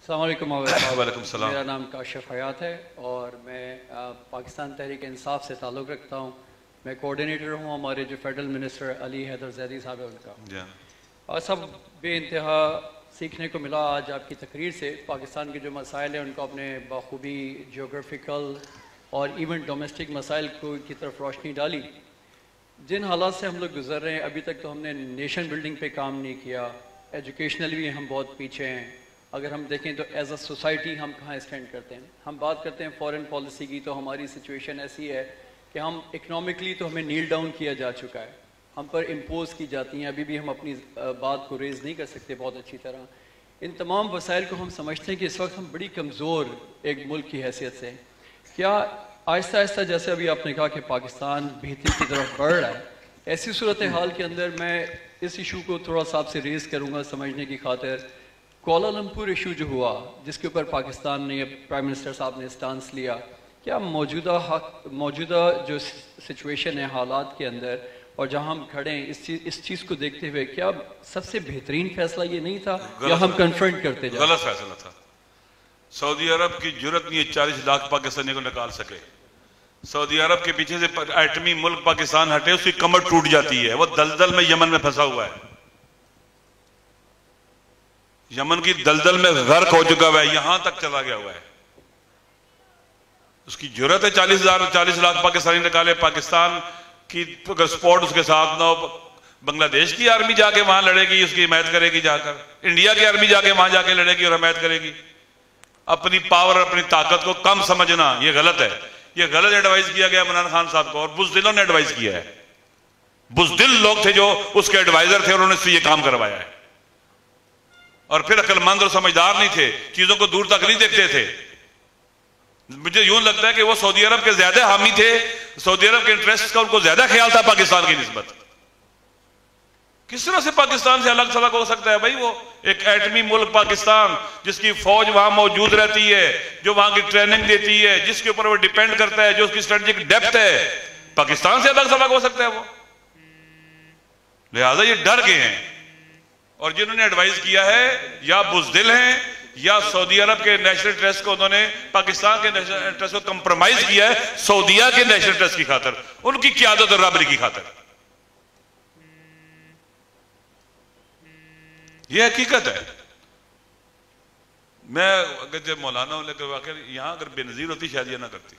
السلام علیکم وعلیکم السلام. میرا نام کاشف حیات ہے اور میں پاکستان تحریک انصاف سے تعلق رکھتا ہوں. میں کوآرڈینیٹر ہوں ہمارے جو فیڈرل منسٹر علی حیدر زیدی صاحب ہے ان کا. اور سب بے انتہا سیکھنے کو ملا آج آپ کی تقریر سے. پاکستان کے جو مسائل ہیں ان کو اپنے بخوبی جیوگرافیکل اور ایون ڈومیسٹک مسائل کی طرف روشنی ڈالی. جن حالات سے ہم لوگ گزر رہے ہیں ابھی تک تو ہم نے نیشن بلڈنگ پہ کام نہیں کیا. ایجوکیشنلی بھی ہم بہت پیچھے ہیں. اگر ہم دیکھیں تو ایز اے سوسائٹی ہم کہاں اسٹینڈ کرتے ہیں. ہم بات کرتے ہیں فارن پالیسی کی تو ہماری سچویشن ایسی ہے کہ ہم اکنامکلی تو ہمیں نیل ڈاؤن کیا جا چکا ہے, ہم پر امپوز کی جاتی ہیں. ابھی بھی ہم اپنی بات کو ریز نہیں کر سکتے بہت اچھی طرح. ان تمام وسائل کو ہم سمجھتے ہیں کہ اس وقت ہم بڑی کمزور ایک ملک کی حیثیت سے. کیا آہستہ آہستہ جیسے ابھی آپ نے کہا کہ پاکستان بہتری کی طرف بڑھ رہا ہے, ایسی صورتحال کے اندر میں اس ایشو کو تھوڑا سا آپ سے ریز کروں گا سمجھنے کی خاطر. کوالالمپور ایشو جو ہوا جس کے اوپر پاکستان نے پرائم منسٹر صاحب نے اسٹانس لیا, کیا موجودہ جو سچویشن ہے حالات کے اندر اور جہاں ہم کھڑے ہیں اس چیز کو دیکھتے ہوئے کیا سب سے بہترین فیصلہ یہ نہیں تھا یا ہم کنفرنٹ کرتے جائیں؟ غلط فیصلہ تھا. سعودی عرب کی جرت نہیں ہے 40 لاکھ پاکستانی کو نکال سکے. سعودی عرب کے پیچھے سے ایٹمی ملک پاکستان ہٹے اس کی کمر ٹوٹ جاتی ہے. وہ دلدل میں یمن میں پھنسا ہوا ہے, یمن کی دلدل میں غرق ہو چکا ہوا ہے, یہاں تک چلا گیا ہوا ہے. اس کی جرت ہے 40 لاکھ پاکستانی نکالے. پاکستان کی اگر سپورٹ اس کے ساتھ نہ ہو, بنگلہ دیش کی آرمی جا کے وہاں لڑے گی, اس کی حمایت کرے گی, جا کر انڈیا کی آرمی جا کے وہاں جا کے لڑے گی اور حمایت کرے گی. اپنی پاور اپنی طاقت کو کم سمجھنا یہ غلط ہے. یہ غلط ایڈوائز کیا گیا عمران خان صاحب کو, اور بزدلوں نے ایڈوائز کیا ہے. بزدل لوگ تھے جو اس کے ایڈوائزر تھے اور انہوں نے سے یہ کام کروایا ہے. اور پھر عقل مند اور سمجھدار نہیں تھے, چیزوں کو دور تک نہیں دیکھتے تھے. مجھے یوں لگتا ہے کہ وہ سعودی عرب کے زیادہ حامی تھے, سعودی عرب کے انٹرسٹ کا ان کو زیادہ خیال تھا پاکستان کی نسبت. کس طرح سے پاکستان سے الگ تھلگ ہو سکتا ہے بھائی؟ وہ ایک ایٹمی ملک پاکستان جس کی فوج وہاں موجود رہتی ہے, جو وہاں کی ٹریننگ دیتی ہے, جس کے اوپر وہ ڈیپینڈ کرتا ہے, جو اس کی اسٹریٹجک ڈیپتھ ہے, پاکستان سے الگ تھلگ ہو سکتا ہے وہ؟ لہٰذا یہ ڈر گئے ہیں, اور جنہوں نے ایڈوائز کیا ہے یا بزدل ہیں یا سعودی عرب کے نیشنل انٹرسٹ کو انہوں نے پاکستان کے نیشنل انٹرسٹ کو کمپرومائز کیا ہے سعودیہ کے نیشنل انٹرسٹ کی خاطر, ان کی قیادت اور رہبری کی خاطر. یہ حقیقت ہے. میں اگر جب مولانا ہوں لیکن واقعی یہاں اگر بے نظیر ہوتی شاید یہ نہ کرتی.